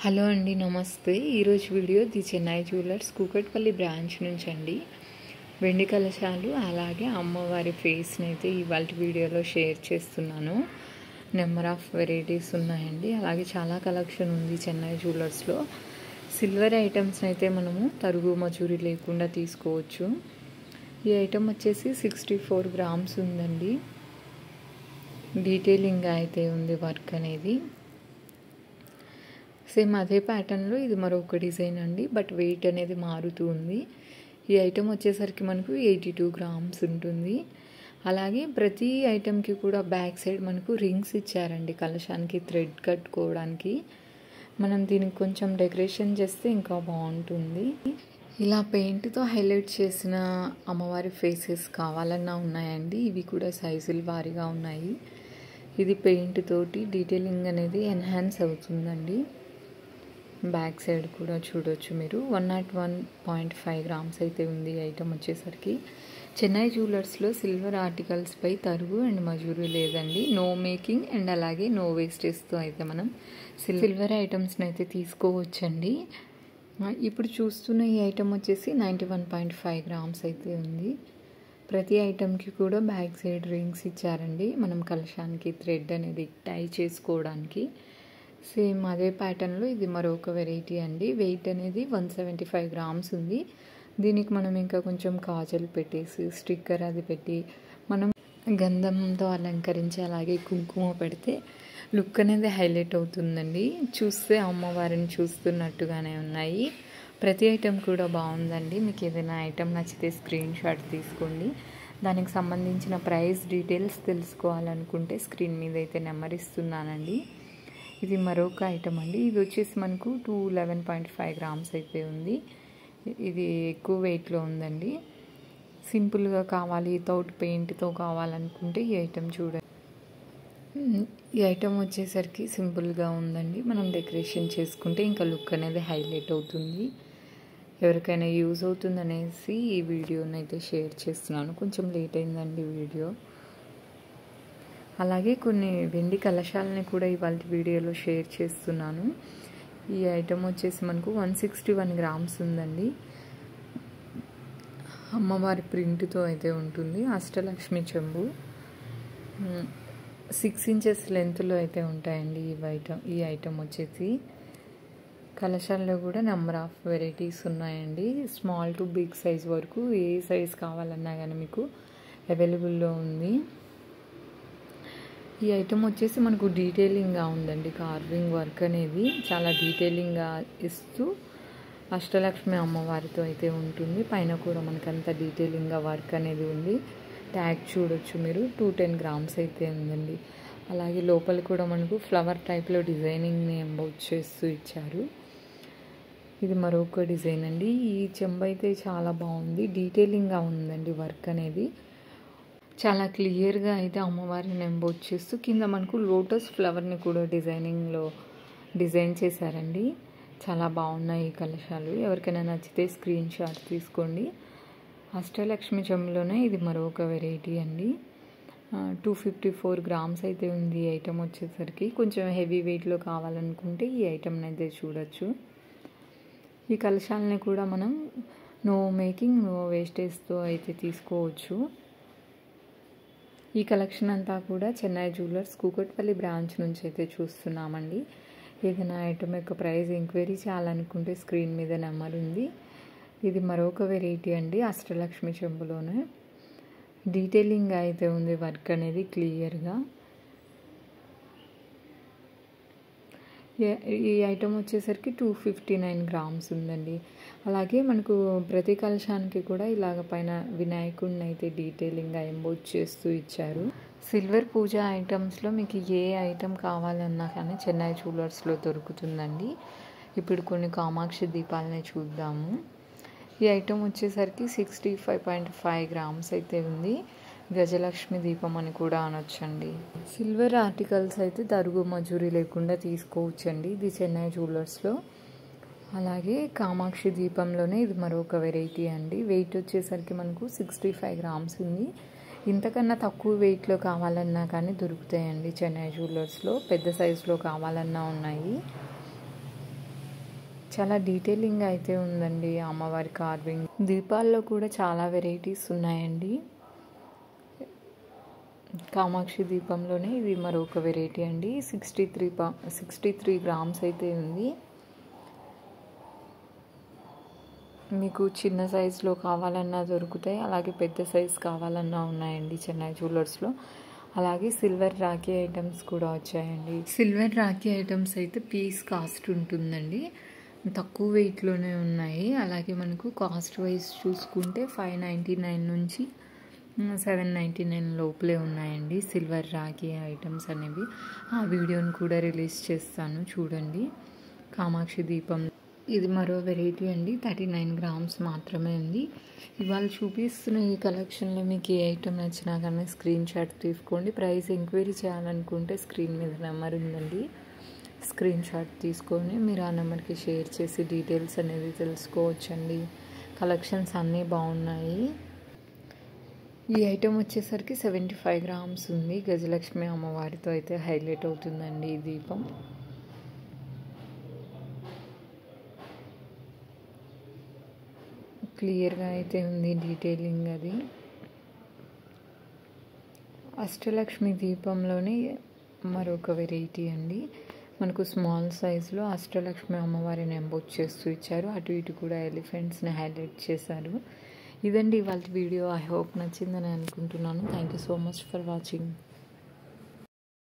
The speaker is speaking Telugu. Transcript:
హలో అండి, నమస్తే. ఈరోజు video the Chennai jewellers Kukatpally branch నుంచి అండి. వెండి కలశాలు అలాగే అమ్మవారి ఫేస్ని అయితే ఇవాళ వీడియోలో షేర్ చేస్తున్నాను. నెంబర్ ఆఫ్ వెరైటీస్ ఉన్నాయండి. అలాగే చాలా కలెక్షన్ ఉంది చెన్నై జ్యువెలర్స్లో. సిల్వర్ ఐటమ్స్ని అయితే మనము తరుగు మజూరి లేకుండా తీసుకోవచ్చు. ఈ ఐటమ్ వచ్చేసి 64 గ్రామ్స్ ఉందండి. డీటెయిలింగ్ అయితే ఉంది వర్క్ అనేది. సేమ్ అదే ప్యాటర్న్లో ఇది మరొక డిజైన్ అండి, బట్ వెయిట్ అనేది మారుతూ ఉంది. ఈ ఐటమ్ వచ్చేసరికి మనకు 82 గ్రామ్స్ ఉంటుంది. అలాగే ప్రతి ఐటమ్కి కూడా బ్యాక్ సైడ్ మనకు రింగ్స్ ఇచ్చారండి కలశానికి థ్రెడ్ కట్టుకోవడానికి. మనం దీనికి కొంచెం డెకరేషన్ చేస్తే ఇంకా బాగుంటుంది. ఇలా పెయింట్తో హైలైట్ చేసిన అమ్మవారి ఫేసెస్ కావాలన్నా ఉన్నాయండి. ఇవి కూడా సైజుల వారీగా ఉన్నాయి. ఇది పెయింట్ తోటి డీటెయిలింగ్ అనేది ఎన్హాన్స్ అవుతుందండి. బ్యాక్ సైడ్ కూడా చూడొచ్చు మీరు. 101.5 గ్రామ్స్ అయితే ఉంది ఈ ఐటమ్ వచ్చేసరికి. చెన్నై జ్యువెలర్స్లో సిల్వర్ ఆర్టికల్స్పై తరుగు అండ్ మజూరీ లేదండి. నో మేకింగ్ అండ్ అలాగే నో వేస్టేజ్తో అయితే మనం సిల్వర్ ఐటమ్స్ని అయితే తీసుకోవచ్చండి. ఇప్పుడు చూస్తున్న ఈ ఐటమ్ వచ్చేసి 91.5 గ్రామ్స్ అయితే ఉంది. ప్రతి ఐటమ్కి కూడా బ్యాక్ సైడ్ రింగ్స్ ఇచ్చారండి, మనం కలశానికి థ్రెడ్ అనేది టై చేసుకోవడానికి. సేమ్ అదే ప్యాటర్న్లో ఇది మరొక వెరైటీ అండి. వెయిట్ అనేది 175 గ్రామ్స్ ఉంది. దీనికి మనం ఇంకా కొంచెం కాజల్ పెట్టేసి స్టిక్కర్ అది పెట్టి మనం గంధంతో అలంకరించి అలాగే కుంకుమ పెడితే లుక్ అనేది హైలైట్ అవుతుందండి. చూస్తే అమ్మవారిని చూస్తున్నట్టుగానే ఉన్నాయి. ప్రతి ఐటెం కూడా బాగుందండి. మీకు ఏదైనా ఐటెం నచ్చితే స్క్రీన్ షాట్ తీసుకోండి. దానికి సంబంధించిన ప్రైస్ డీటెయిల్స్ తెలుసుకోవాలనుకుంటే స్క్రీన్ మీద అయితే నెంబర్ ఇస్తున్నానండి. ఇది మరొక ఐటమ్ అండి. ఇది వచ్చేసి మనకు 211.5 గ్రామ్స్ అయితే ఉంది. ఇది ఎక్కువ వెయిట్లో ఉందండి. సింపుల్గా కావాలి, వితౌట్ పెయింట్తో కావాలనుకుంటే ఈ ఐటమ్ చూడండి. ఈ ఐటమ్ వచ్చేసరికి సింపుల్గా ఉందండి. మనం డెకరేషన్ చేసుకుంటే ఇంకా లుక్ అనేది హైలైట్ అవుతుంది. ఎవరికైనా యూజ్ అవుతుందనేసి ఈ వీడియోని అయితే షేర్ చేస్తున్నాను. కొంచెం లేట్ అయిందండి వీడియో. అలాగే కొన్ని వెండి కలశాలని కూడా ఇవాళ వీడియోలో షేర్ చేస్తున్నాను. ఈ ఐటమ్ వచ్చేసి మనకు 161 గ్రామ్స్ ఉందండి. అమ్మవారి ప్రింట్తో అయితే ఉంటుంది. అష్టలక్ష్మి చెంబు 6 ఇంచెస్ లెంత్లో అయితే ఉంటాయండి ఈ ఐటమ్ వచ్చేసి. కలశాల్లో కూడా నెంబర్ ఆఫ్ వెరైటీస్ ఉన్నాయండి. స్మాల్ టు బిగ్ సైజ్ వరకు ఏ సైజ్ కావాలన్నా కానీ మీకు అవైలబుల్లో ఉంది. ఈ ఐటమ్ వచ్చేసి మనకు డీటెయిలింగ్గా ఉందండి. కార్వింగ్ వర్క్ అనేది చాలా డీటెయిలింగ్గా ఇస్తూ అష్టలక్ష్మి అమ్మవారితో అయితే ఉంటుంది. పైన కూడా మనకంత డీటెయిలింగ్గా వర్క్ అనేది ఉంది. ట్యాగ్ చూడొచ్చు మీరు. 210 గ్రామ్స్ అయితే ఉందండి. అలాగే లోపల కూడా మనకు ఫ్లవర్ టైప్లో డిజైనింగ్ని ఎంబౌచ్ చేస్తూ ఇచ్చారు. ఇది మరొక డిజైన్ అండి. ఈ చెంబు అయితే చాలా బాగుంది. డీటెయిలింగ్గా ఉందండి వర్క్ అనేది. చాలా క్లియర్గా అయితే అమ్మవారిని ఎంబోచ్ చేస్తూ కింద మనకు లోటస్ ఫ్లవర్ని కూడా డిజైన్ చేశారండి. చాలా బాగున్నాయి ఈ కలశాలు. ఎవరికైనా నచ్చితే స్క్రీన్ షాట్ తీసుకోండి. అష్టలక్ష్మి చెంబులోనే ఇది మరొక వెరైటీ అండి. 254 గ్రామ్స్ అయితే ఉంది ఈ ఐటమ్ వచ్చేసరికి. కొంచెం హెవీ వెయిట్లో కావాలనుకుంటే ఈ ఐటమ్ని అయితే చూడొచ్చు. ఈ కలశాలని కూడా మనం నో మేకింగ్ నో వేస్టేజ్తో అయితే తీసుకోవచ్చు. ఈ కలెక్షన్ అంతా కూడా చెన్నై జ్యువెలర్స్ కూకట్పల్లి బ్రాంచ్ నుంచి అయితే చూస్తున్నామండి. ఏదైనా ఐటమ్ యొక్క ప్రైస్ ఎంక్వైరీ చేయాలనుకుంటే స్క్రీన్ మీద నెంబర్ ఉంది. ఇది మరొక వెరైటీ అండి. అష్టలక్ష్మి చెంబులోనే డీటెయిలింగ్ అయితే ఉంది వర్క్ అనేది క్లియర్గా. ఈ ఐటమ్ వచ్చేసరికి 259 గ్రామ్స్ ఉందండి. అలాగే మనకు ప్రతి కలశానికి కూడా ఇలాగ పైన వినాయకుడిని అయితే డీటెయిలింగ్గా ఎంబోచ్ చేస్తూ ఇచ్చారు. సిల్వర్ పూజ ఐటమ్స్లో మీకు ఏ ఐటమ్ కావాలన్నా కానీ చెన్నై జ్యువెలర్స్లో దొరుకుతుందండి. ఇప్పుడు కొన్ని కామాక్షి దీపాలని చూద్దాము. ఈ ఐటమ్ వచ్చేసరికి 65.5 గ్రామ్స్ అయితే ఉంది. గజలక్ష్మి దీపం అని కూడా అనొచ్చండి. సిల్వర్ ఆర్టికల్స్ అయితే తరుగు మజూరీ లేకుండా తీసుకోవచ్చండి ఇది చెన్నై జ్యువెలర్స్లో. అలాగే కామాక్షి దీపంలోనే ఇది మరొక వెరైటీ అండి. వెయిట్ వచ్చేసరికి మనకు 65 గ్రామ్స్ ఉంది. ఇంతకన్నా తక్కువ వెయిట్లో కావాలన్నా కానీ దొరుకుతాయండి చెన్నై జ్యువెలర్స్లో. పెద్ద సైజులో కావాలన్నా ఉన్నాయి. చాలా డీటెయిలింగ్ అయితే ఉందండి అమ్మవారి కార్వింగ్. దీపాల్లో కూడా చాలా వెరైటీస్ ఉన్నాయండి. కామాక్షి దీపంలోనే ఇది మరొక వెరైటీ అండి. 63 గ్రామ్స్ అయితే ఉంది. మీకు చిన్న సైజులో కావాలన్నా దొరుకుతాయి, అలాగే పెద్ద సైజు కావాలన్నా ఉన్నాయండి చెన్నై జ్యువెలర్స్లో. అలాగే సిల్వర్ రాఖీ ఐటమ్స్ కూడా వచ్చాయండి. సిల్వర్ రాఖీ ఐటమ్స్ అయితే పీస్ కాస్ట్ ఉంటుందండి, తక్కువ వెయిట్లోనే ఉన్నాయి. అలాగే మనకు కాస్ట్ వైజ్ చూసుకుంటే 599 నుంచి 799 లోపలే ఉన్నాయండి సిల్వర్ రాఖీ ఐటమ్స్ అనేవి. ఆ వీడియోని కూడా రిలీజ్ చేస్తాను, చూడండి. కామాక్షి దీపం ఇది మరో వెరైటీ అండి. 39 గ్రామ్స్ మాత్రమే ఉంది. ఇవాళ చూపిస్తున్న ఈ కలెక్షన్లో మీకు ఏ ఐటమ్ నచ్చినా కానీ స్క్రీన్ షాట్ తీసుకోండి. ప్రైస్ ఎంక్వైరీ చేయాలనుకుంటే స్క్రీన్ మీద నెంబర్ ఉందండి, స్క్రీన్ షాట్ తీసుకొని మీరు ఆ నెంబర్కి షేర్ చేసి డీటెయిల్స్ అనేది తెలుసుకోవచ్చండి. కలెక్షన్స్ అన్నీ బాగున్నాయి. ఈ ఐటమ్ వచ్చేసరికి 75 గ్రామ్స్ ఉంది. గజలక్ష్మి అమ్మవారితో అయితే హైలైట్ అవుతుందండి ఈ దీపం. క్లియర్గా అయితే ఉంది డీటెయిలింగ్ అది. అష్టలక్ష్మి దీపంలోనే మరొక వెరైటీ అండి. మనకు స్మాల్ సైజులో అష్టలక్ష్మి అమ్మవారిని ఎంబోజ్ చేస్తూ ఇచ్చారు. అటు ఇటు కూడా ఎలిఫెంట్స్ని హైలైట్ చేశారు. ఇదండి ఇవాళ వీడియో. ఐ హోప్ నచ్చిందని అనుకుంటున్నాను. Thank you so much for watching.